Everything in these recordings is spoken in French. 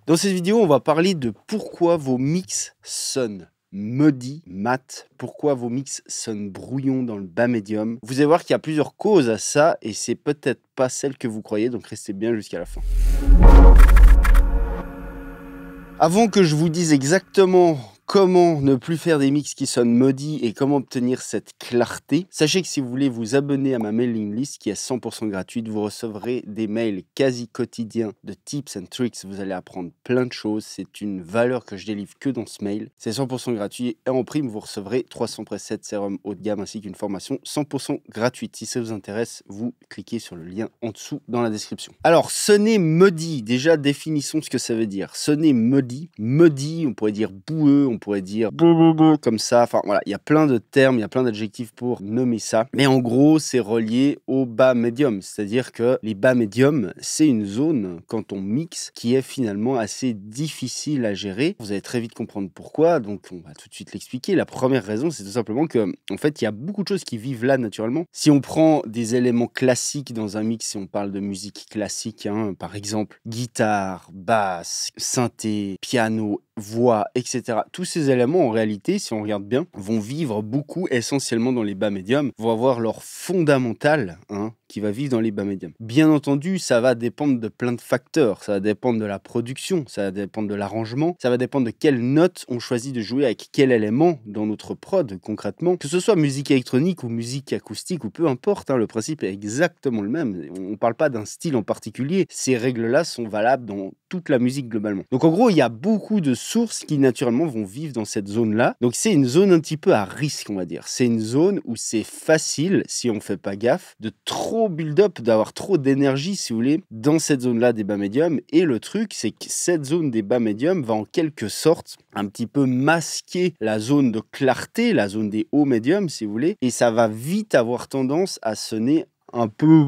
Dans cette vidéo, on va parler de pourquoi vos mix sonnent muddy, mat, pourquoi vos mix sonnent brouillons dans le bas médium. Vous allez voir qu'il y a plusieurs causes à ça et c'est peut-être pas celle que vous croyez, donc restez bien jusqu'à la fin. Avant que je vous dise exactement comment ne plus faire des mix qui sonnent muddy et comment obtenir cette clarté, sachez que si vous voulez vous abonner à ma mailing list qui est 100% gratuite, vous recevrez des mails quasi quotidiens de tips and tricks. Vous allez apprendre plein de choses. C'est une valeur que je délivre que dans ce mail. C'est 100% gratuit et en prime, vous recevrez 300 presets sérum haut de gamme ainsi qu'une formation 100% gratuite. Si ça vous intéresse, vous cliquez sur le lien en dessous dans la description. Alors, sonner muddy, déjà définissons ce que ça veut dire. Sonner muddy, on pourrait dire boueux, on pourrait dire comme ça, enfin voilà, il y a plein de termes, il y a plein d'adjectifs pour nommer ça, mais en gros c'est relié au bas médium, c'est-à-dire que les bas médiums, c'est une zone quand on mixe qui est finalement assez difficile à gérer. Vous allez très vite comprendre pourquoi, donc on va tout de suite l'expliquer. La première raison, c'est tout simplement que en fait il y a beaucoup de choses qui vivent là naturellement. Si on prend des éléments classiques dans un mix, si on parle de musique classique, par exemple guitare, basse, synthé, piano, voix, etc. Tous ces éléments, en réalité, si on regarde bien, vont vivre beaucoup essentiellement dans les bas médiums, vont avoir leur fondamental, qui va vivre dans les bas médiums. Bien entendu, ça va dépendre de plein de facteurs. Ça va dépendre de la production, ça va dépendre de l'arrangement, ça va dépendre de quelles notes on choisit de jouer avec quel élément dans notre prod, concrètement. Que ce soit musique électronique ou musique acoustique ou peu importe, le principe est exactement le même. On ne parle pas d'un style en particulier. Ces règles-là sont valables dans toute la musique globalement. Donc en gros, il y a beaucoup de sources qui naturellement vont vivre dans cette zone-là. Donc c'est une zone un petit peu à risque, on va dire. C'est une zone où c'est facile, si on fait pas gaffe, de trop build-up, d'avoir trop d'énergie, si vous voulez, dans cette zone-là des bas médiums. Et le truc, c'est que cette zone des bas médiums va en quelque sorte un petit peu masquer la zone de clarté, la zone des hauts médiums, si vous voulez. Et ça va vite avoir tendance à sonner un peu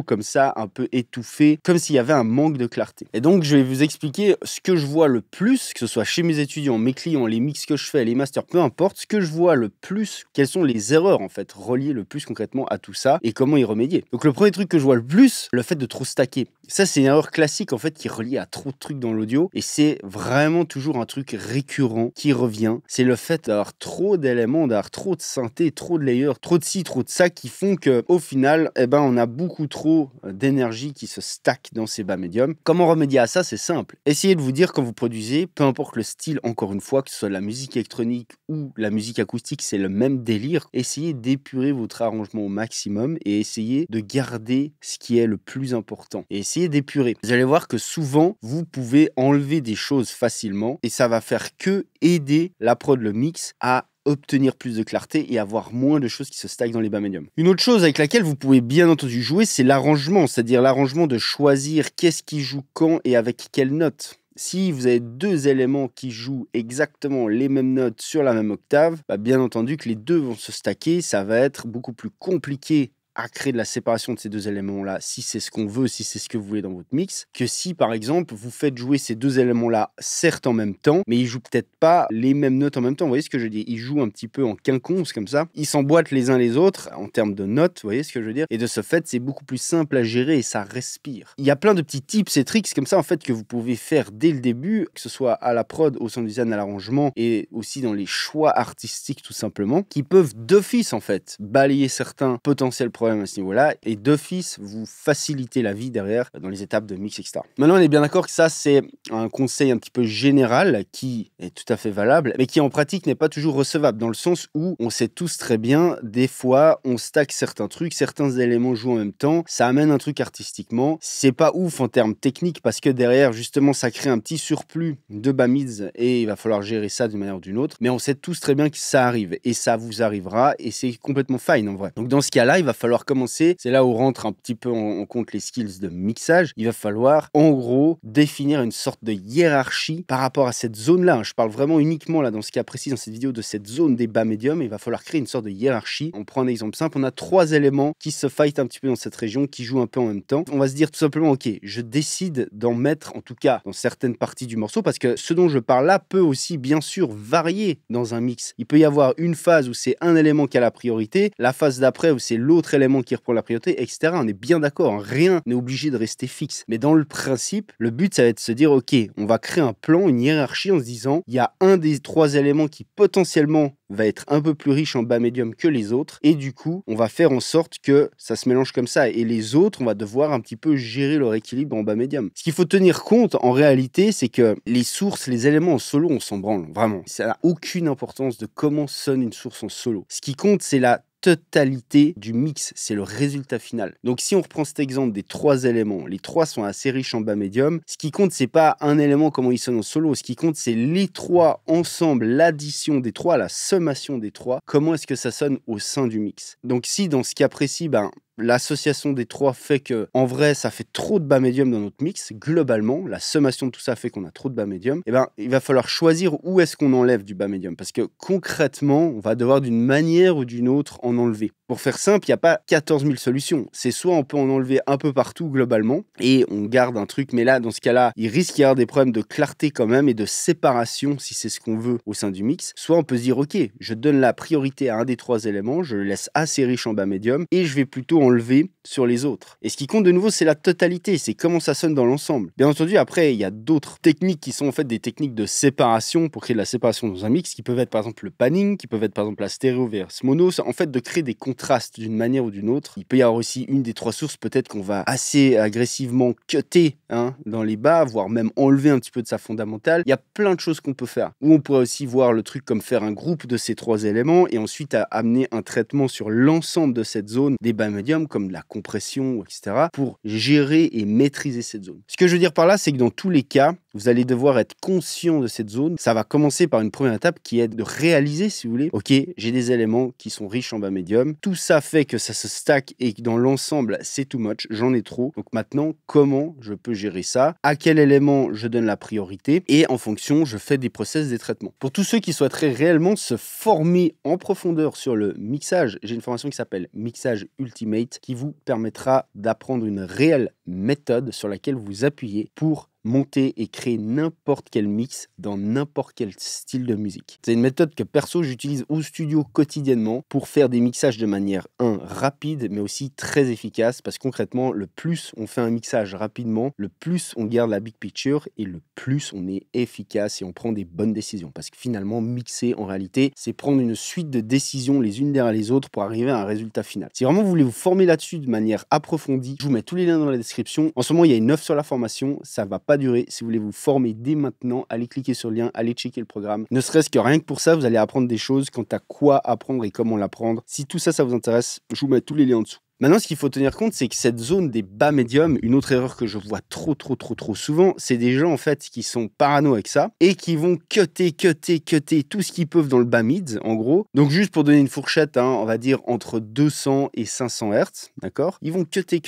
comme ça, un peu étouffé, comme s'il y avait un manque de clarté. Et donc, je vais vous expliquer ce que je vois le plus, que ce soit chez mes étudiants, mes clients, les mix que je fais, les masters, peu importe, ce que je vois le plus, quelles sont les erreurs, en fait, reliées le plus concrètement à tout ça et comment y remédier. Donc, le premier truc que je vois le plus, le fait de trop stacker. Ça, c'est une erreur classique, en fait, qui est reliée à trop de trucs dans l'audio et c'est vraiment toujours un truc récurrent qui revient. C'est le fait d'avoir trop d'éléments, d'avoir trop de synthé, trop de layers, trop de ci, trop de ça qui font que, au final, on a beaucoup trop d'énergie qui se stack dans ces bas médiums. Comment remédier à ça? C'est simple. Essayez de vous dire quand vous produisez, peu importe le style, encore une fois, que ce soit la musique électronique ou la musique acoustique, c'est le même délire. Essayez d'épurer votre arrangement au maximum et essayez de garder ce qui est le plus important. Et essayez d'épurer. Vous allez voir que souvent, vous pouvez enlever des choses facilement et ça va faire que aider la prod, le mix, à obtenir plus de clarté et avoir moins de choses qui se stackent dans les bas médiums. Une autre chose avec laquelle vous pouvez bien entendu jouer, c'est l'arrangement, c'est-à-dire l'arrangement de choisir qu'est-ce qui joue quand et avec quelle note. Si vous avez deux éléments qui jouent exactement les mêmes notes sur la même octave, bien entendu que les deux vont se stacker, ça va être beaucoup plus compliqué à créer de la séparation de ces deux éléments-là, si c'est ce qu'on veut, si c'est ce que vous voulez dans votre mix, que si, par exemple, vous faites jouer ces deux éléments-là, certes en même temps, mais ils jouent peut-être pas les mêmes notes en même temps. Vous voyez ce que je dis? Ils jouent un petit peu en quinconce, comme ça. Ils s'emboîtent les uns les autres, en termes de notes, vous voyez ce que je veux dire? Et de ce fait, c'est beaucoup plus simple à gérer et ça respire. Il y a plein de petits tips et tricks comme ça, en fait, que vous pouvez faire dès le début, que ce soit à la prod, au sound design, à l'arrangement, et aussi dans les choix artistiques, tout simplement, qui peuvent d'office, en fait, balayer certains potentiels problèmes à ce niveau-là et d'office vous faciliter la vie derrière dans les étapes de mix, etc. Maintenant, on est bien d'accord que ça, c'est un conseil un petit peu général qui est tout à fait valable, mais qui en pratique n'est pas toujours recevable dans le sens où on sait tous très bien, des fois, on stack certains trucs, certains éléments jouent en même temps, ça amène un truc artistiquement. C'est pas ouf en termes techniques parce que derrière, justement, ça crée un petit surplus de bas mids et il va falloir gérer ça d'une manière ou d'une autre. Mais on sait tous très bien que ça arrive et ça vous arrivera et c'est complètement fine en vrai. Donc dans ce cas-là, il va falloir commencer, c'est là où rentre un petit peu en compte les skills de mixage. Il va falloir en gros définir une sorte de hiérarchie par rapport à cette zone-là. Je parle vraiment uniquement là dans ce cas précis dans cette vidéo de cette zone des bas médiums. Il va falloir créer une sorte de hiérarchie. On prend un exemple simple, on a trois éléments qui se fight un petit peu dans cette région, qui jouent un peu en même temps. On va se dire tout simplement, ok, je décide d'en mettre en tout cas dans certaines parties du morceau parce que ce dont je parle là peut aussi bien sûr varier dans un mix. Il peut y avoir une phase où c'est un élément qui a la priorité, la phase d'après où c'est l'autre élément élément qui reprend la priorité, etc. On est bien d'accord, hein, rien n'est obligé de rester fixe. Mais dans le principe, le but, ça va être de se dire, ok, on va créer un plan, une hiérarchie en se disant, il y a un des 3 éléments qui potentiellement va être un peu plus riche en bas médium que les autres, et du coup, on va faire en sorte que ça se mélange comme ça, et les autres, on va devoir un petit peu gérer leur équilibre en bas médium. Ce qu'il faut tenir compte, en réalité, c'est que les sources, les éléments en solo, on s'en branle, vraiment. Ça n'a aucune importance de comment sonne une source en solo. Ce qui compte, c'est la totalité du mix, c'est le résultat final. Donc si on reprend cet exemple des 3 éléments, les 3 sont assez riches en bas médium, ce qui compte c'est pas un élément comment il sonne en solo, ce qui compte c'est les 3 ensemble, l'addition des 3, la sommation des 3, comment est-ce que ça sonne au sein du mix. Donc si dans ce cas précis, l'association des 3 fait que, en vrai, ça fait trop de bas médium dans notre mix. Globalement, la sommation de tout ça fait qu'on a trop de bas médium. Et il va falloir choisir où est-ce qu'on enlève du bas médium. Parce que concrètement, on va devoir d'une manière ou d'une autre en enlever. Pour faire simple, il n'y a pas 14 000 solutions. C'est soit on peut en enlever un peu partout globalement et on garde un truc. Mais là, dans ce cas-là, il risque d'y avoir des problèmes de clarté quand même et de séparation si c'est ce qu'on veut au sein du mix. Soit on peut se dire, ok, je donne la priorité à un des 3 éléments, je le laisse assez riche en bas médium et je vais plutôt enlever sur les autres. Et ce qui compte de nouveau, c'est la totalité, c'est comment ça sonne dans l'ensemble. Bien entendu, après, il y a d'autres techniques qui sont en fait des techniques de séparation pour créer de la séparation dans un mix, qui peuvent être par exemple le panning, qui peuvent être par exemple la stéréo versus mono, en fait de créer des contrastes d'une manière ou d'une autre. Il peut y avoir aussi une des 3 sources, peut-être qu'on va assez agressivement cutter dans les bas, voire même enlever un petit peu de sa fondamentale. Il y a plein de choses qu'on peut faire. Ou on pourrait aussi voir le truc comme faire un groupe de ces 3 éléments et ensuite amener un traitement sur l'ensemble de cette zone des bas médiums, comme de la compression, etc., pour gérer et maîtriser cette zone. Ce que je veux dire par là, c'est que dans tous les cas, vous allez devoir être conscient de cette zone. Ça va commencer par une première étape qui est de réaliser, si vous voulez, ok, j'ai des éléments qui sont riches en bas médium. Tout ça fait que ça se stack et que dans l'ensemble, c'est too much, j'en ai trop. Donc maintenant, comment je peux gérer ça? À quel élément je donne la priorité? Et en fonction, je fais des process, des traitements. Pour tous ceux qui souhaiteraient réellement se former en profondeur sur le mixage, j'ai une formation qui s'appelle Mixage Ultimate qui vous permettra d'apprendre une réelle méthode sur laquelle vous appuyez pour monter et créer n'importe quel mix dans n'importe quel style de musique. C'est une méthode que perso j'utilise au studio quotidiennement pour faire des mixages de manière rapide mais aussi très efficace, parce que concrètement le plus on fait un mixage rapidement, le plus on garde la big picture et le plus on est efficace et on prend des bonnes décisions, parce que finalement mixer en réalité c'est prendre une suite de décisions les unes derrière les autres pour arriver à un résultat final. Si vraiment vous voulez vous former là-dessus de manière approfondie, je vous mets tous les liens dans la description. En ce moment il y a une offre sur la formation, ça va pas durer. Si vous voulez vous former dès maintenant, allez cliquer sur le lien, allez checker le programme. Ne serait-ce que rien que pour ça, vous allez apprendre des choses quant à quoi apprendre et comment l'apprendre. Si tout ça, ça vous intéresse, je vous mets tous les liens en dessous. Maintenant, ce qu'il faut tenir compte, c'est que cette zone des bas médiums, une autre erreur que je vois trop souvent, c'est des gens en fait qui sont parano avec ça et qui vont cutter tout ce qu'ils peuvent dans le bas mid, en gros. Donc juste pour donner une fourchette, on va dire entre 200 et 500 Hz, d'accord? Ils vont cutter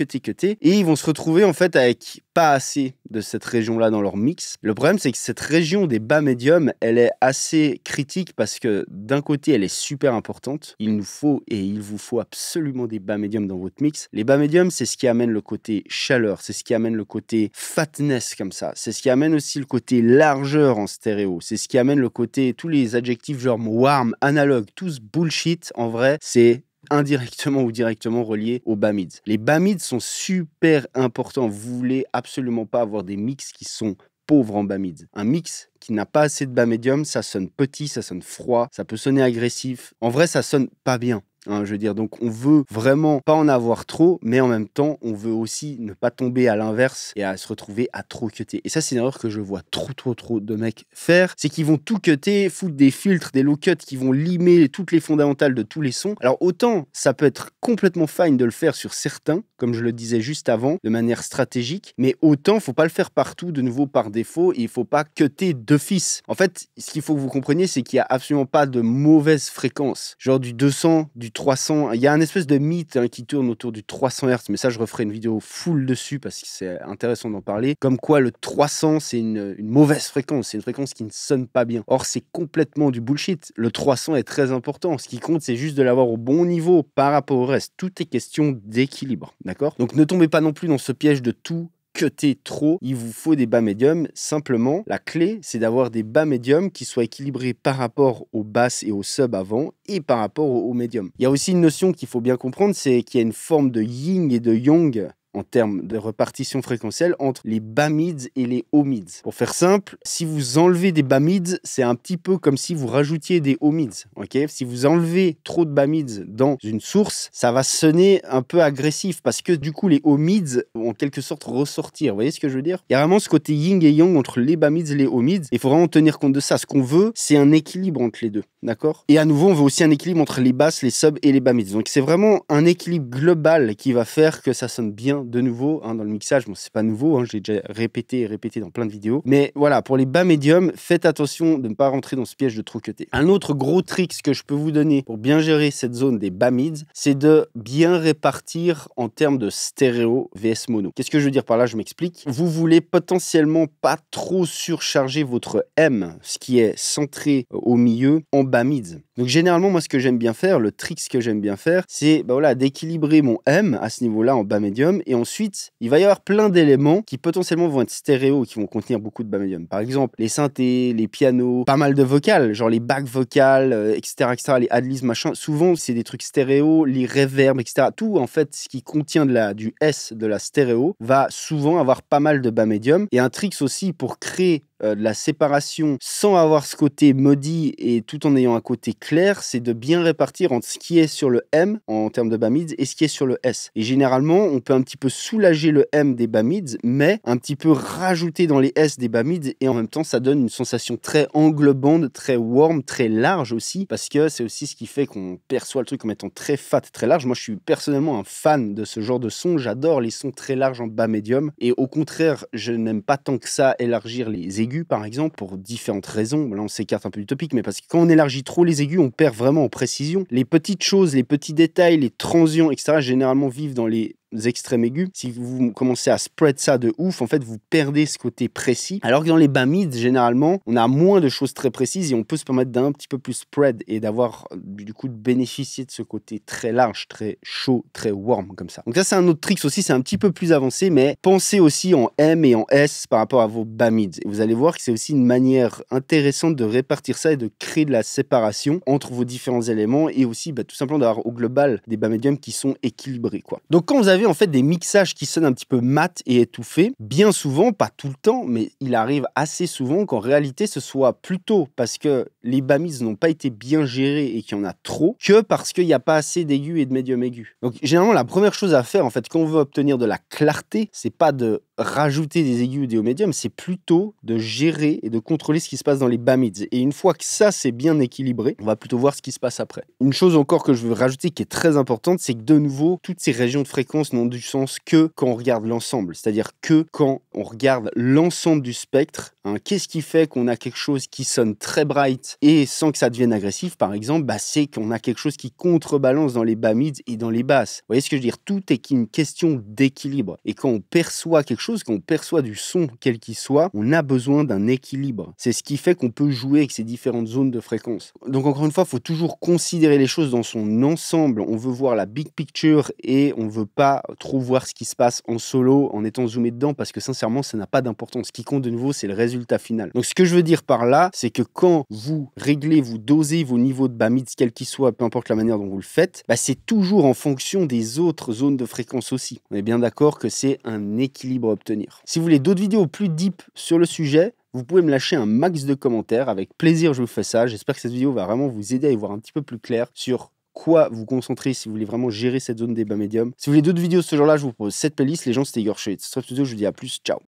et ils vont se retrouver en fait avec pas assez de cette région-là dans leur mix. Le problème, c'est que cette région des bas médiums, elle est assez critique parce que d'un côté, elle est super importante. Il nous faut et il vous faut absolument des bas médiums dans votre mix. Les bas médiums, c'est ce qui amène le côté chaleur, c'est ce qui amène le côté fatness comme ça, c'est ce qui amène aussi le côté largeur en stéréo, c'est ce qui amène le côté, tous les adjectifs genre warm, analogue, tout ce bullshit, en vrai, c'est indirectement ou directement reliés aux bas mids. Les bas mids sont super importants. Vous voulez absolument pas avoir des mix qui sont pauvres en bas mids. Un mix qui n'a pas assez de bas médium, ça sonne petit, ça sonne froid, ça peut sonner agressif. En vrai, ça sonne pas bien. Je veux dire, donc on veut vraiment pas en avoir trop, mais en même temps, on veut aussi ne pas tomber à l'inverse et à se retrouver à trop cutter. Et ça, c'est une erreur que je vois trop de mecs faire, c'est qu'ils vont tout cutter, foutre des filtres, des low cuts qui vont limer toutes les fondamentales de tous les sons. Alors autant, ça peut être complètement fine de le faire sur certains, comme je le disais juste avant, de manière stratégique, mais autant, faut pas le faire partout, de nouveau par défaut, et il faut pas cutter d'office. En fait, ce qu'il faut que vous compreniez, c'est qu'il y a absolument pas de mauvaise fréquence. Genre du 200, du 300, il y a un espèce de mythe qui tourne autour du 300 Hz, mais ça je referai une vidéo full dessus parce que c'est intéressant d'en parler, comme quoi le 300 c'est une mauvaise fréquence, c'est une fréquence qui ne sonne pas bien. Or c'est complètement du bullshit, le 300 est très important, ce qui compte c'est juste de l'avoir au bon niveau par rapport au reste, tout est question d'équilibre, d'accord? Donc ne tombez pas non plus dans ce piège de tout cutter trop, il vous faut des bas médiums. Simplement, la clé, c'est d'avoir des bas médiums qui soient équilibrés par rapport aux basses et aux subs avant et par rapport aux médiums. Il y a aussi une notion qu'il faut bien comprendre, c'est qu'il y a une forme de yin et de yang en termes de répartition fréquentielle entre les bas mids et les hauts mids. Pour faire simple, si vous enlevez des bas mids, c'est un petit peu comme si vous rajoutiez des hauts mids. Okay, si vous enlevez trop de bas mids dans une source, ça va sonner un peu agressif parce que du coup, les hauts mids vont en quelque sorte ressortir. Vous voyez ce que je veux dire? Il y a vraiment ce côté yin et yang entre les bas mids et les hauts mids. Il faut vraiment tenir compte de ça. Ce qu'on veut, c'est un équilibre entre les deux. D'accord? Et à nouveau, on veut aussi un équilibre entre les basses, les subs et les bas mids. Donc c'est vraiment un équilibre global qui va faire que ça sonne bien de nouveau dans le mixage. Bon, c'est pas nouveau, je l'ai déjà répété et répété dans plein de vidéos. Mais voilà, pour les bas médiums, faites attention de ne pas rentrer dans ce piège de trop cutter. Un autre gros trick que je peux vous donner pour bien gérer cette zone des bas mids, c'est de bien répartir en termes de stéréo vs mono. Qu'est-ce que je veux dire par là? Je m'explique. Vous voulez potentiellement pas trop surcharger votre M, ce qui est centré au milieu, en bas mids. Donc généralement, moi, ce que j'aime bien faire, le trick que j'aime bien faire, c'est voilà, d'équilibrer mon M à ce niveau-là en bas médium. Et ensuite, il va y avoir plein d'éléments qui potentiellement vont être stéréo et qui vont contenir beaucoup de bas médium. Par exemple, les synthés, les pianos, pas mal de vocales, genre les bacs vocales, etc., les adlibs, machin. Souvent, c'est des trucs stéréo, les reverbs, etc. Tout, en fait, ce qui contient du S, de la stéréo, va souvent avoir pas mal de bas médium. Et un trick aussi pour créer de la séparation sans avoir ce côté muddy et tout en ayant un côté clair, c'est de bien répartir entre ce qui est sur le M en termes de bas mids et ce qui est sur le S. Et généralement, on peut un petit peu soulager le M des bas mids, mais un petit peu rajouter dans les S des bas mids et en même temps, ça donne une sensation très englobante, très warm, très large aussi, parce que c'est aussi ce qui fait qu'on perçoit le truc comme étant très fat, très large. Moi, je suis personnellement un fan de ce genre de son. J'adore les sons très larges en bas médium et au contraire, je n'aime pas tant que ça élargir les aigus, par exemple, pour différentes raisons. Là, on s'écarte un peu du topic, mais parce que quand on élargit trop les aigus, on perd vraiment en précision. Les petites choses, les petits détails, les transients, etc., généralement vivent dans les extrêmes aigus. Si vous commencez à spread ça de ouf, en fait, vous perdez ce côté précis. Alors que dans les bas mids, généralement, on a moins de choses très précises et on peut se permettre d'un petit peu plus spread et d'avoir, du coup, de bénéficier de ce côté très large, très chaud, très warm, comme ça. Donc ça, c'est un autre trick aussi, c'est un petit peu plus avancé, mais pensez aussi en M et en S par rapport à vos bas mids. Et vous allez voir que c'est aussi une manière intéressante de répartir ça et de créer de la séparation entre vos différents éléments et aussi, tout simplement, d'avoir au global des bas médiums qui sont équilibrés, quoi. Donc quand vous avez en fait des mixages qui sonnent un petit peu mat et étouffés, bien souvent, pas tout le temps, mais il arrive assez souvent qu'en réalité ce soit plutôt parce que les bas mids n'ont pas été bien gérés et qu'il y en a trop, que parce qu'il n'y a pas assez d'aigus et de médium aigus. Donc généralement la première chose à faire en fait quand on veut obtenir de la clarté, c'est pas de rajouter des aigus ou des hauts médiums, c'est plutôt de gérer et de contrôler ce qui se passe dans les bas mids. Et une fois que ça c'est bien équilibré, on va plutôt voir ce qui se passe après. Une chose encore que je veux rajouter qui est très importante, c'est que de nouveau, toutes ces régions de fréquence n'ont du sens que quand on regarde l'ensemble, c'est-à-dire que quand on regarde l'ensemble du spectre. Qu'est-ce qui fait qu'on a quelque chose qui sonne très bright et sans que ça devienne agressif, par exemple, c'est qu'on a quelque chose qui contrebalance dans les bas mids et dans les basses. Vous voyez ce que je veux dire? Tout est une question d'équilibre. Et quand on perçoit quelque chose, quand on perçoit du son, quel qu'il soit, on a besoin d'un équilibre. C'est ce qui fait qu'on peut jouer avec ces différentes zones de fréquence. Donc encore une fois, il faut toujours considérer les choses dans son ensemble. On veut voir la big picture et on ne veut pas trop voir ce qui se passe en solo en étant zoomé dedans parce que sincèrement, ça n'a pas d'importance. Ce qui compte de nouveau, c'est le résultat final. Donc ce que je veux dire par là, c'est que quand vous réglez, vous dosez vos niveaux de bas mids, quels qu'ils soient, peu importe la manière dont vous le faites, c'est toujours en fonction des autres zones de fréquence aussi. On est bien d'accord que c'est un équilibre à obtenir. Si vous voulez d'autres vidéos plus deep sur le sujet, vous pouvez me lâcher un max de commentaires. Avec plaisir, je vous fais ça. J'espère que cette vidéo va vraiment vous aider à y voir un petit peu plus clair sur quoi vous concentrer si vous voulez vraiment gérer cette zone des bas médiums. Si vous voulez d'autres vidéos de ce genre-là, je vous propose cette playlist. Les gens, c'était Igor Schwitz. Sur cette vidéo, je vous dis à plus. Ciao.